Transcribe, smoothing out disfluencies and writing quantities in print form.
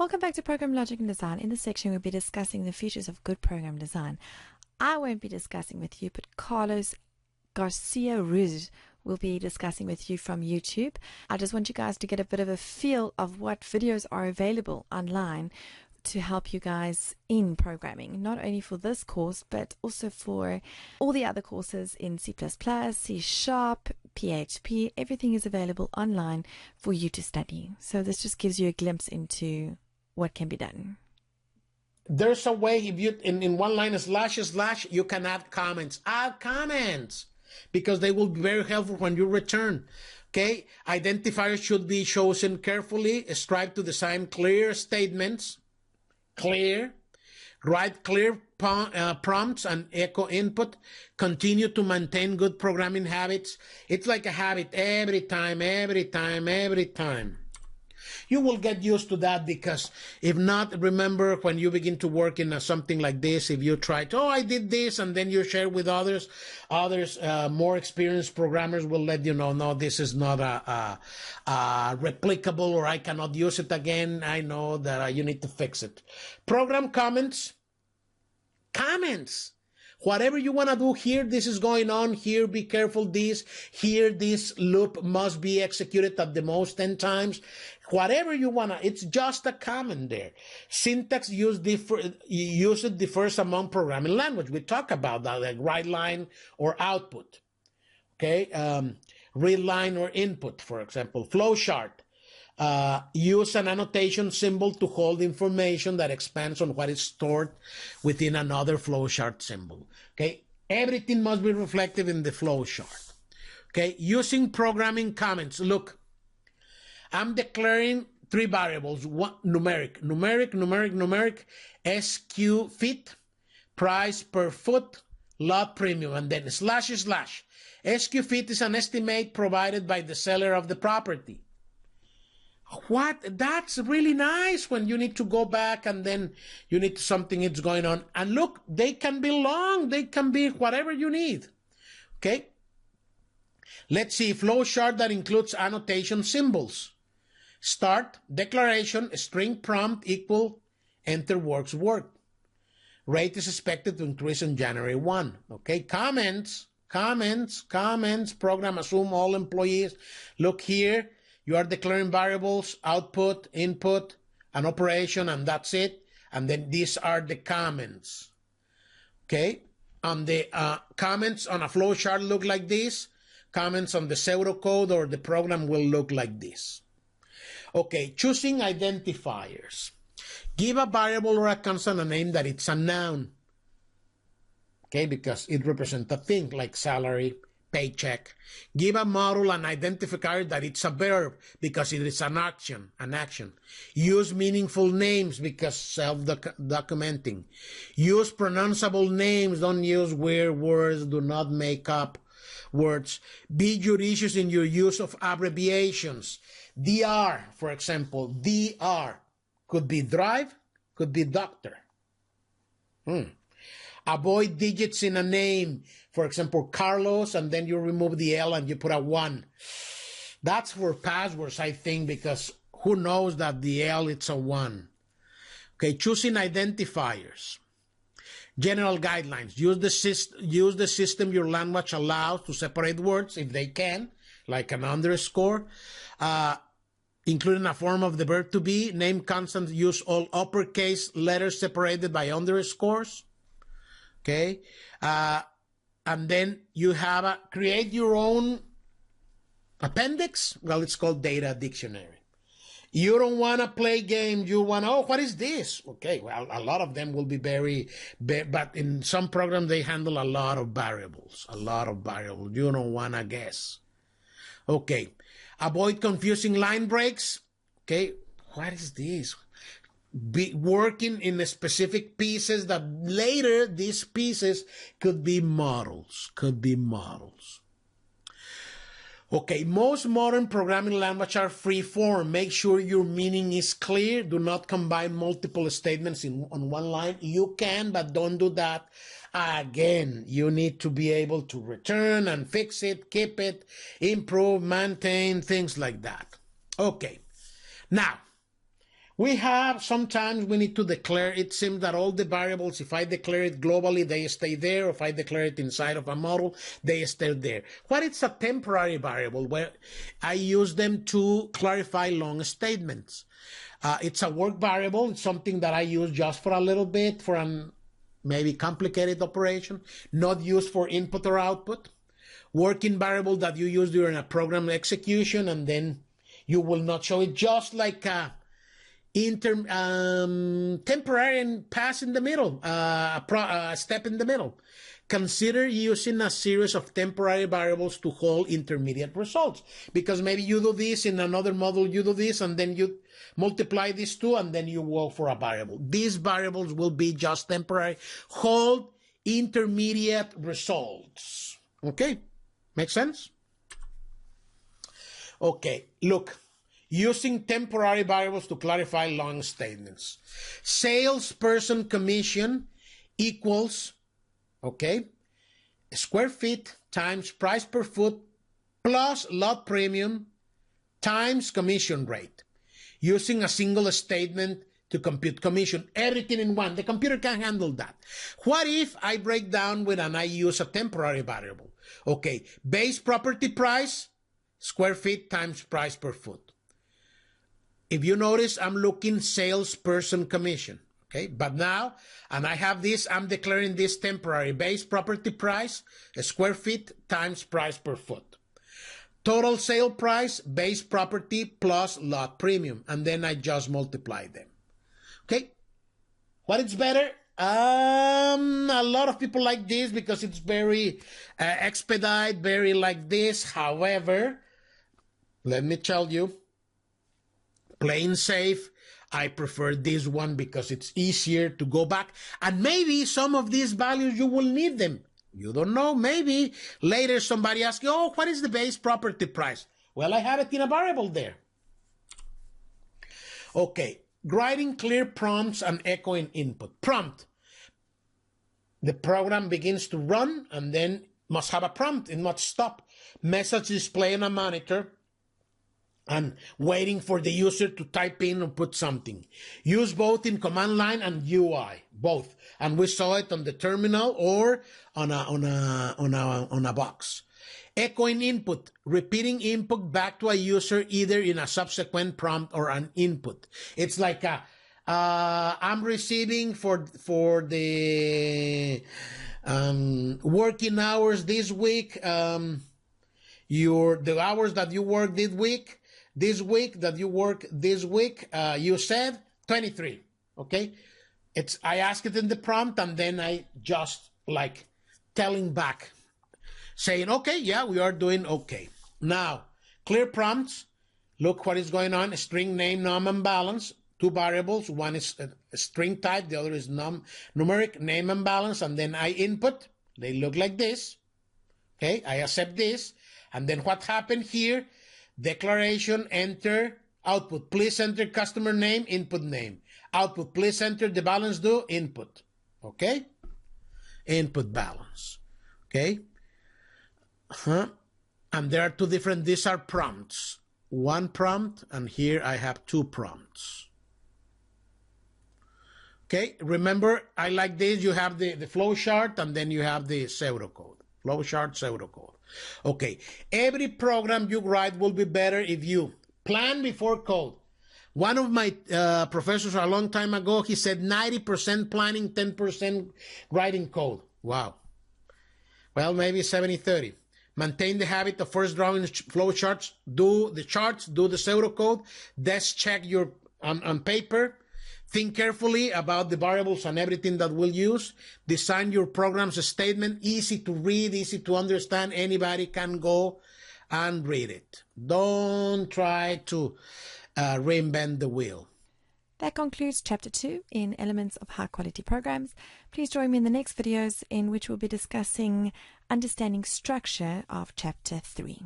Welcome back to Program Logic and Design. In this section, we'll be discussing the features of good program design. I won't be discussing with you, but Carlos Garcia Ruz will be discussing with you from YouTube. I just want you guys to get a bit of a feel of what videos are available online to help you guys in programming, not only for this course, but also for all the other courses in C++, C Sharp, PHP. Everything is available online for you to study. So this just gives you a glimpse into what can be done. There's a way, if you in one line // you can add comments. Add comments because they will be very helpful when you return. Okay, identifiers should be chosen carefully. Strive to design clear statements. Clear. Write clear prompts and echo input. Continue to maintain good programming habits. It's like a habit every time. You will get used to that, because if not, remember when you begin to work in something like this, if you try to, I did this, and then you share with others, more experienced programmers will let you know, no, this is not replicable, or I cannot use it again. I know that you need to fix it. Program comments. Whatever you want to do here, this is going on here, be careful this, here this loop must be executed at the most 10 times. Whatever you want to, it's just a comment there. Syntax used differs among programming language. We talk about that, like write line or output. Okay, read line or input, for example. Flowchart. Use an annotation symbol to hold information that expands on what is stored within another flowchart symbol. Okay, everything must be reflective in the flowchart. Okay, using programming comments. Look, I'm declaring three variables: one, numeric, SQ fit, price per foot, lot premium, and then // SQ fit is an estimate provided by the seller of the property. What? That's really nice when you need to go back and then you need something that's going on. And look, they can be long. They can be whatever you need. Okay? Let's see. Flowchart that includes annotation symbols. Start, declaration, string prompt equal, enter works work. Rate is expected to increase on January 1. Okay? Comments. Program assume all employees. Look here. You are declaring variables, output, input, an operation, and that's it. And then these are the comments. Okay? And the comments on a flowchart look like this. Comments on the pseudocode or the program will look like this. Okay, choosing identifiers. Give a variable or a constant a name that it's a noun. Okay, because it represents a thing like salary, paycheck. Give a module an identifier that it's a verb because it is an action. Use meaningful names because self-documenting. Use pronounceable names. Don't use weird words. Do not make up words. Be judicious in your use of abbreviations. DR, for example, DR could be drive, could be doctor. Avoid digits in a name. For example, Carlos, and then you remove the L and you put a 1. That's for passwords, I think, because who knows that the L, it's a 1. Okay, choosing identifiers. General guidelines. Use the system your language allows to separate words if they can, like an underscore. Including a form of the verb to be. Name constants. Use all uppercase letters separated by underscores. Okay, and then you have create your own appendix. Well, it's called data dictionary. You don't want to play games. You want, oh, what is this? Okay, well, a lot of them will be but in some programs they handle a lot of variables. You don't want to guess. Okay, avoid confusing line breaks. Okay, what is this? Be working in the specific pieces that later these pieces could be models. Okay, most modern programming languages are free form. Make sure your meaning is clear. Do not combine multiple statements on one line. You can, but don't do that. Again, you need to be able to return and fix it, keep it, improve, maintain, things like that. Okay. Now, We have, sometimes we need to declare, it seems that all the variables, if I declare it globally, they stay there. If I declare it inside of a model, they stay there. What is a temporary variable? Where I use them to clarify long statements. It's a work variable. It's something that I use just for a little bit, for an maybe complicated operation, not used for input or output. Working variable that you use during a program execution, and then you will not show it, just like a temporary and pass in the middle, a step in the middle. Consider using a series of temporary variables to hold intermediate results, because maybe you do this in another model, you do this, and then you multiply these two, and then you go for a variable. These variables will be just temporary, hold intermediate results. Okay, make sense? Okay, look. Using temporary variables to clarify long statements. Salesperson commission equals, okay, square feet times price per foot plus lot premium times commission rate. Using a single statement to compute commission. Everything in one. The computer can handle that. What if I break down with and I use a temporary variable? Okay, base property price, square feet times price per foot. If you notice, I'm looking salesperson commission, okay? But now, and I have this, I'm declaring this temporary base property price, square feet times price per foot. Total sale price, base property plus lot premium, and then I just multiply them, okay? What is better? A lot of people like this because it's very expedite, very like this. However, let me tell you, plain safe, I prefer this one because it's easier to go back. And maybe some of these values you will need them. You don't know. Maybe later somebody asks you, oh, what is the base property price? Well, I have it in a variable there. Okay, writing clear prompts and echoing input. Prompt. The program begins to run and then must have a prompt. It must stop. Message display on a monitor, and waiting for the user to type in or put something. Use both in command line and UI, both. And we saw it on the terminal or on a box. Echoing input, repeating input back to a user either in a subsequent prompt or an input. It's like I'm receiving for the working hours this week, the hours that you work this week that you work this week, you said 23, okay? I ask it in the prompt, and then I just like telling back, saying, okay, yeah, we are doing okay. Now, clear prompts, look what is going on, string name, num, and balance, two variables, one is a string type, the other is numeric, name and balance, and then I input, they look like this, okay? I accept this, and then what happened here? Declaration, enter, output. Please enter customer name, input name. Output, please enter the balance due, input. Okay? Input balance. Okay? And there are two different, these are prompts. One prompt, and here I have two prompts. Okay? Remember, I like this. You have the flow chart, and then you have the pseudocode. Flow chart, pseudocode. Okay, every program you write will be better if you plan before code. One of my professors a long time ago, he said 90% planning, 10% writing code. Wow. Well, maybe 70-30. Maintain the habit of first drawing flow charts. Do the charts, do the pseudocode. Desk check your on paper. Think carefully about the variables and everything that we'll use. Design your program's statement, easy to read, easy to understand. Anybody can go and read it. Don't try to reinvent the wheel. That concludes Chapter 2 in Elements of High Quality Programs. Please join me in the next videos in which we'll be discussing understanding structure of Chapter 3.